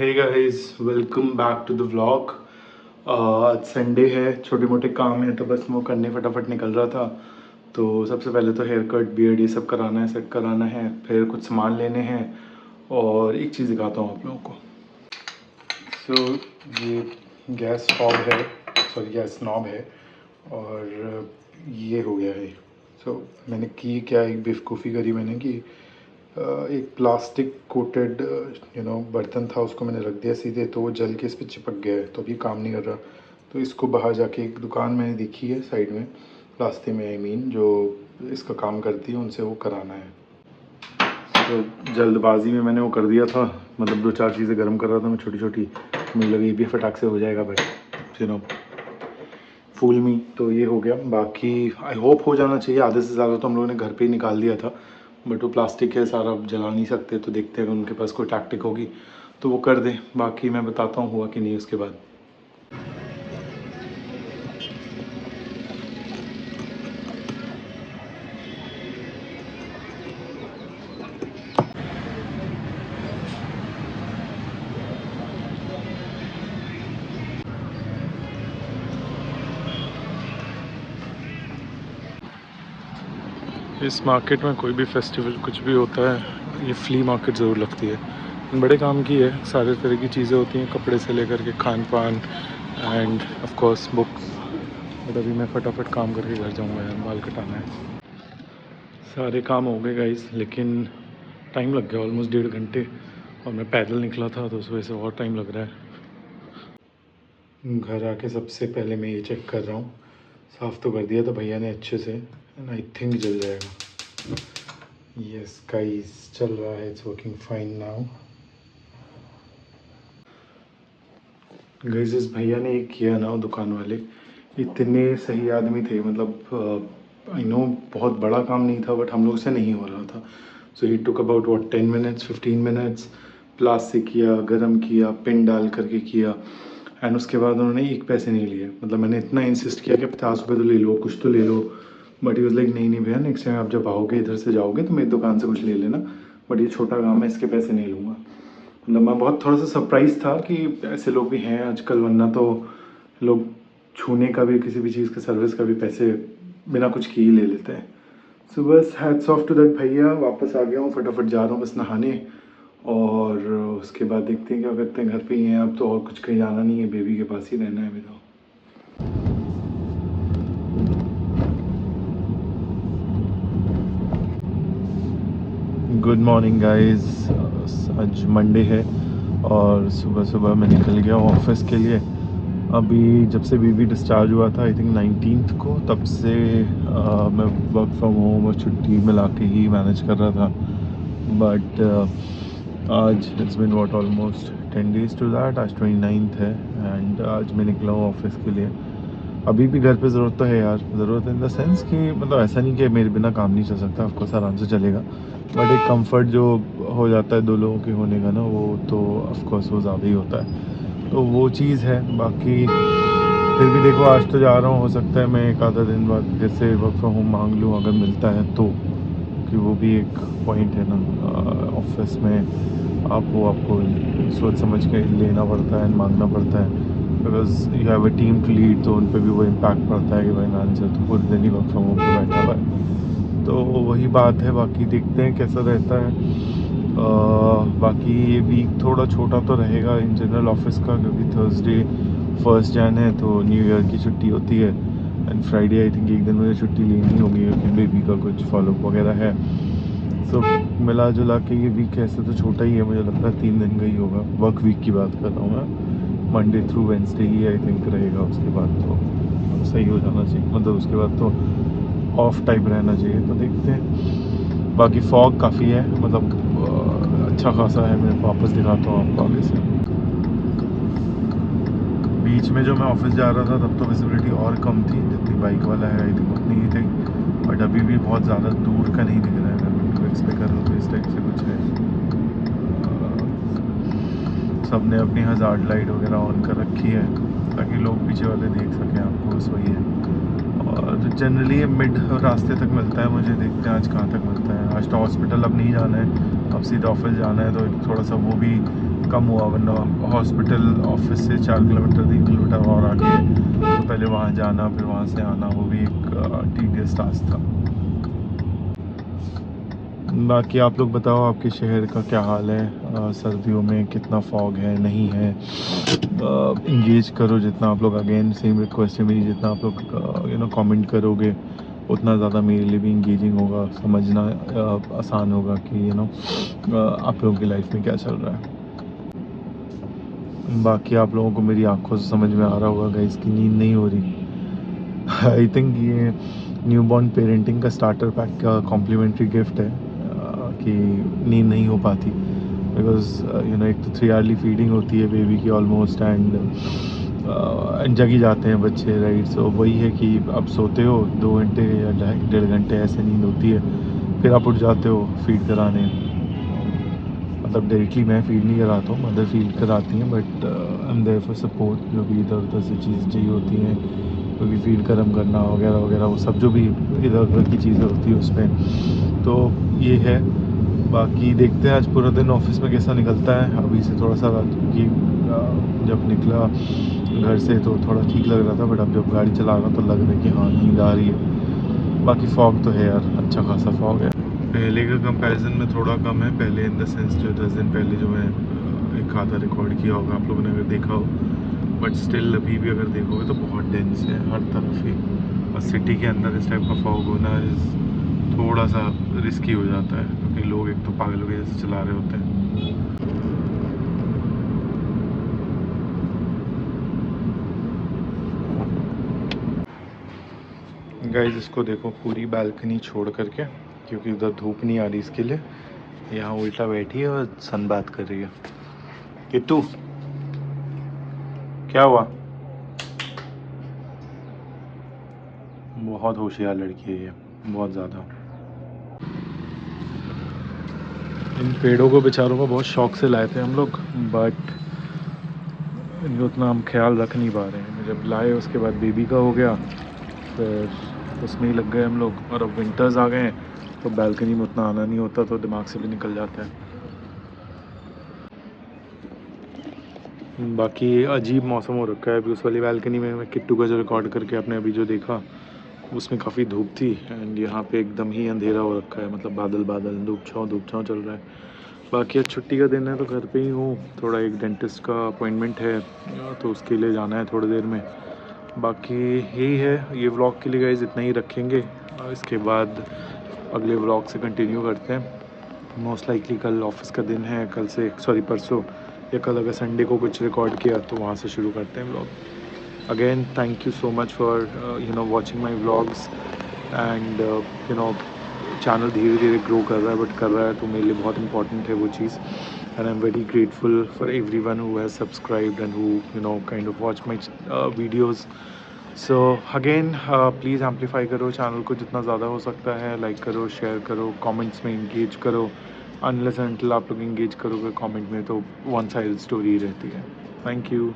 Hey guys, welcome back to the vlog. आज Sunday है, छोटे मोटे काम है तो बस वो करने फटाफट निकल रहा था। तो सबसे पहले तो हेयर कट बियर्ड ये सब कराना है, सेट कराना है, फिर कुछ सामान लेने हैं। और एक चीज़ दिखाता हूँ आप लोगों को। ये गैस हॉब है, सॉरी गैस नॉब है, और ये हो गया है। मैंने की क्या, एक बेवकूफ़ी करी मैंने कि एक प्लास्टिक कोटेड बर्तन था, उसको मैंने रख दिया सीधे, तो वो जल के इस पर चिपक गया है, तो अभी काम नहीं कर रहा। तो इसको बाहर जाके एक दुकान मैंने देखी है साइड में, रास्ते में, जो इसका काम करती है, उनसे वो कराना है। तो जल्दबाजी में मैंने वो कर दिया था, मतलब 2-4 चीज़ें गर्म कर रहा था मैं, छोटी छोटी। मुझे लगा ये भी फटाक से हो जाएगा, बट फूल मी। तो ये हो गया। बाकी आई होप हो जाना चाहिए। आधे से ज़्यादा तो हम लोगों ने घर पे ही निकाल दिया था, बट वो प्लास्टिक है सारा, जला नहीं सकते, तो देखते हैं अगर उनके पास कोई टैक्टिक होगी तो वो कर दें। बाकी मैं बताता हूँ हुआ कि नहीं उसके बाद। इस मार्केट में कोई भी फेस्टिवल कुछ भी होता है, ये फ्ली मार्केट ज़रूर लगती है। बड़े काम की है, सारे तरह की चीज़ें होती हैं, कपड़े से लेकर के खान पान end of course books. But अभी मैं फटाफट काम करके घर जाऊँगा यार, बाल कटाना है। सारे काम हो गए गाइस, लेकिन टाइम लग गया ऑलमोस्ट 1.5 घंटे, और मैं पैदल निकला था तो उस वजह से और टाइम लग रहा है। घर आके सबसे पहले मैं ये चेक कर रहा हूँ, साफ़ तो कर दिया था भैया ने अच्छे से, एंड आई थिंक जल जाएगा। यस गाइस, चल रहा है, it's working fine now. Guys, इस भैया ने एक किया ना, दुकान वाले इतने सही आदमी थे, मतलब आई नो बहुत बड़ा काम नहीं था, बट हम लोग से नहीं हो रहा था। सो ही टुक अबाउट 10 मिनट्स 15 मिनट्स। प्लास से किया, गरम किया, पिन डाल करके किया, एंड उसके बाद उन्होंने एक पैसे नहीं लिए। मतलब मैंने इतना इंसिस्ट किया कि 50 रुपये तो ले लो, कुछ तो ले लो, बट ही वाज लाइक नहीं नहीं भैया, नेक्स्ट टाइम आप जब आओगे, इधर से जाओगे तो मेरी दुकान से कुछ ले लेना, बट ये छोटा काम है, इसके पैसे नहीं लूँगा। मतलब मैं बहुत थोड़ा सा सरप्राइज़ था कि ऐसे लोग भी हैं आजकल, वरना तो लोग छूने का भी, किसी भी चीज़ के सर्विस का भी पैसे बिना कुछ किए ही ले लेते हैं। सो बस हैट्स ऑफ टू दैट भैया। वापस आ गया हूँ, फटाफट जा रहा हूँ बस नहाने, और उसके बाद देखते हैं क्या करते हैं। घर पे ही हैं अब तो, और कुछ कहीं जाना नहीं है, बेबी के पास ही रहना है अभी तो। गुड मॉर्निंग गाइस, आज मंडे है और सुबह सुबह मैं निकल गया हूँ ऑफिस के लिए। अभी जब से बीबी डिस्चार्ज हुआ था, आई थिंक 19th को, तब से मैं वर्क फ्रॉम होम और छुट्टी मिला के ही मैनेज कर रहा था। बट आज it's been what almost 10 days to that. आज 29th है, एंड आज मैं निकला हूँ ऑफिस के लिए। अभी भी घर पे ज़रूरत तो है यार, ज़रूरत इन द सेंस कि मतलब ऐसा नहीं कि मेरे बिना काम नहीं चल सकता, ऑफकोर्स आराम से चलेगा, बट एक कंफर्ट जो हो जाता है दो लोगों के होने का ना, वो तो ऑफकोर्स वो ज़्यादा ही होता है, तो वो चीज़ है। बाकी फिर भी देखो, आज तो जा रहा हूँ, हो सकता है मैं एक आधा दिन बाद फिर से वर्क फ्रॉम होम मांग लूँ अगर मिलता है तो, कि वो भी एक पॉइंट है ना। ऑफिस में आपको सोच समझ के लेना पड़ता है, मांगना पड़ता है, because you have a team to lead, तो उन पर भी वो इम्पैक्ट पड़ता है कि भाई मैनेजर तो पूरे दिन ही वर्क फ्रॉम होम पर बैठा हुआ है, तो वही बात है। बाकी देखते हैं कैसा रहता है। बाकी ये वीक थोड़ा छोटा तो रहेगा इन जनरल ऑफिस का, क्योंकि थर्सडे 1 Jan है तो न्यू ईयर की छुट्टी होती है, एंड फ्राइडे आई थिंक एक दिन मुझे छुट्टी लेनी होगी क्योंकि बेबी का कुछ फॉलोअप वगैरह है। सो मिला जुला के ये वीक ऐसे तो छोटा ही है, मुझे लगता है 3 दिन का ही होगा। वर्क वीक की बात कर रहा हूँ मैं, Monday through Wednesday he I think रहेगा। उसके बाद तो सही हो जाना चाहिए, मतलब उसके बाद तो ऑफ टाइप रहना चाहिए, तो देखते हैं। बाकी फॉग काफ़ी है, मतलब अच्छा खासा है। मैं वापस दिखाता हूँ आपको आगे से। बीच में जो मैं ऑफिस जा रहा था तब तो विजिबिलिटी और कम थी, जितनी बाइक वाला है आई थिंक उतनी ही थी, बट अभी भी बहुत ज़्यादा दूर का नहीं दिख रहा है। मैं तो एक्सपेक्ट कर रहा हूँ तो इस टाइप से कुछ है। सब ने अपनी हज़ार्ड लाइट वगैरह ऑन कर रखी है ताकि लोग पीछे वाले देख सकें आपको, बस वही है। और जनरली ये मिड रास्ते तक मिलता है मुझे, देखते हैं आज कहाँ तक मिलता है। आज तो हॉस्पिटल अब नहीं जाना है, अब सीधा ऑफिस जाना है, तो थोड़ा सा वो भी कम हुआ, वरना हॉस्पिटल ऑफिस से 4 किलोमीटर 3 किलोमीटर और आगे है, तो पहले वहाँ जाना फिर वहाँ से आना, वो भी एक टीडियस टास्क था। बाकी आप लोग बताओ आपके शहर का क्या हाल है, सर्दियों में कितना फॉग है नहीं है। इंगेज करो जितना आप लोग, अगेन सेम रिक्वेस्ट है मेरी, जितना आप लोग कमेंट करोगे उतना ज़्यादा मेरे लिए भी इंगेजिंग होगा, समझना आसान होगा कि आप लोगों की लाइफ में क्या चल रहा है। बाकी आप लोगों को मेरी आंखों से समझ में आ रहा होगा गाइस कि नींद नहीं हो रही। आई थिंक ये न्यूबॉर्न पेरेंटिंग का स्टार्टर पैक का कॉम्प्लीमेंट्री गिफ्ट है, कि नींद नहीं हो पाती बिकॉज एक तो 3 आवर्ली फीडिंग होती है बेबी की ऑलमोस्ट, एंड जग ही जाते हैं बच्चे, राइट। सो वही है कि अब सोते हो 2 घंटे या 1.5 घंटे ऐसे नींद होती है, फिर आप उठ जाते हो फीड कराने। मतलब डायरेक्टली मैं फीड नहीं कराता हूँ, मदर फीड कराती हैं, but I am there for support, जो भी इधर उधर से चीज़ें चाहिए होती हैं, क्योंकि फीड गर्म करना वगैरह वगैरह वो सब जो भी इधर उधर की चीज़ें होती है उसमें, तो ये है। बाकी देखते हैं आज पूरा दिन ऑफिस में कैसा निकलता है। अभी से थोड़ा सा, क्योंकि जब निकला घर से तो थोड़ा ठीक लग रहा था, बट अब जब गाड़ी चला रहा तो लग रहा है कि हाँ नींद आ रही है। बाकी फॉग तो है यार, अच्छा खासा फॉग है, पहले का कंपैरिजन में थोड़ा कम है। पहले इन द सेंस जो 10 दिन पहले जो मैं एक आधा रिकॉर्ड किया होगा आप लोगों ने अगर देखा हो, बट स्टिल अभी भी अगर देखोगे तो बहुत डेंस है हर तरफ ही, और सिटी के अंदर इस टाइप का फॉग होना थोड़ा सा रिस्की हो जाता है, क्योंकि लोग एक तो पागलों के जैसे चला रहे होते हैं। गाइस इसको देखो, पूरी बालकनी छोड़ करके, क्योंकि उधर धूप नहीं आ रही इसके लिए, यहाँ उल्टा बैठी है और सन बात कर रही है। किट्टू क्या हुआ? बहुत होशियार लड़की है ये, बहुत ज़्यादा। इन पेड़ों को बेचारों को बहुत शौक से लाए थे हम लोग, बट इनको उतना हम ख्याल रख नहीं पा रहे हैं। जब लाए उसके बाद बेबी का हो गया, फिर उसमें ही लग गए हम लोग, और अब विंटर्स आ गए हैं तो बालकनी में उतना आना नहीं होता, तो दिमाग से भी निकल जाता है। बाकी अजीब मौसम हो रखा है अभी उस वाली बालकनी में। मैं किट्टू का जो रिकॉर्ड करके आपने अभी जो देखा उसमें काफ़ी धूप थी, एंड यहाँ पे एकदम ही अंधेरा हो रखा है, मतलब बादल बादल, धूप छाँव चल रहा है। बाकी आज छुट्टी का दिन है तो घर पे ही हूँ, थोड़ा एक डेंटिस्ट का अपॉइंटमेंट है तो उसके लिए जाना है थोड़ी देर में। बाकी यही है, ये व्लॉग के लिए गाइस इतना ही रखेंगे, इसके बाद अगले व्लॉग से कंटिन्यू करते हैं। मोस्ट लाइकली कल ऑफिस का दिन है, कल से सॉरी परसों या कल अगर संडे को कुछ रिकॉर्ड किया तो वहाँ से शुरू करते हैं vlog. Again thank you so much for watching my vlogs, and channel धीरे धीरे ग्रो कर रहा है, बट कर रहा है तो मेरे लिए बहुत इंपॉर्टेंट है वो चीज़, and I am very grateful for everyone who has subscribed and who kind of watch my videos. So again please amplify करो चैनल को जितना ज़्यादा हो सकता है, लाइक करो, शेयर करो, कमेंट्स में इंगेज करो। अनलेस एंटिल आप लोग इंगेज करोगे कमेंट में तो वन साइड स्टोरी रहती है। Thank you.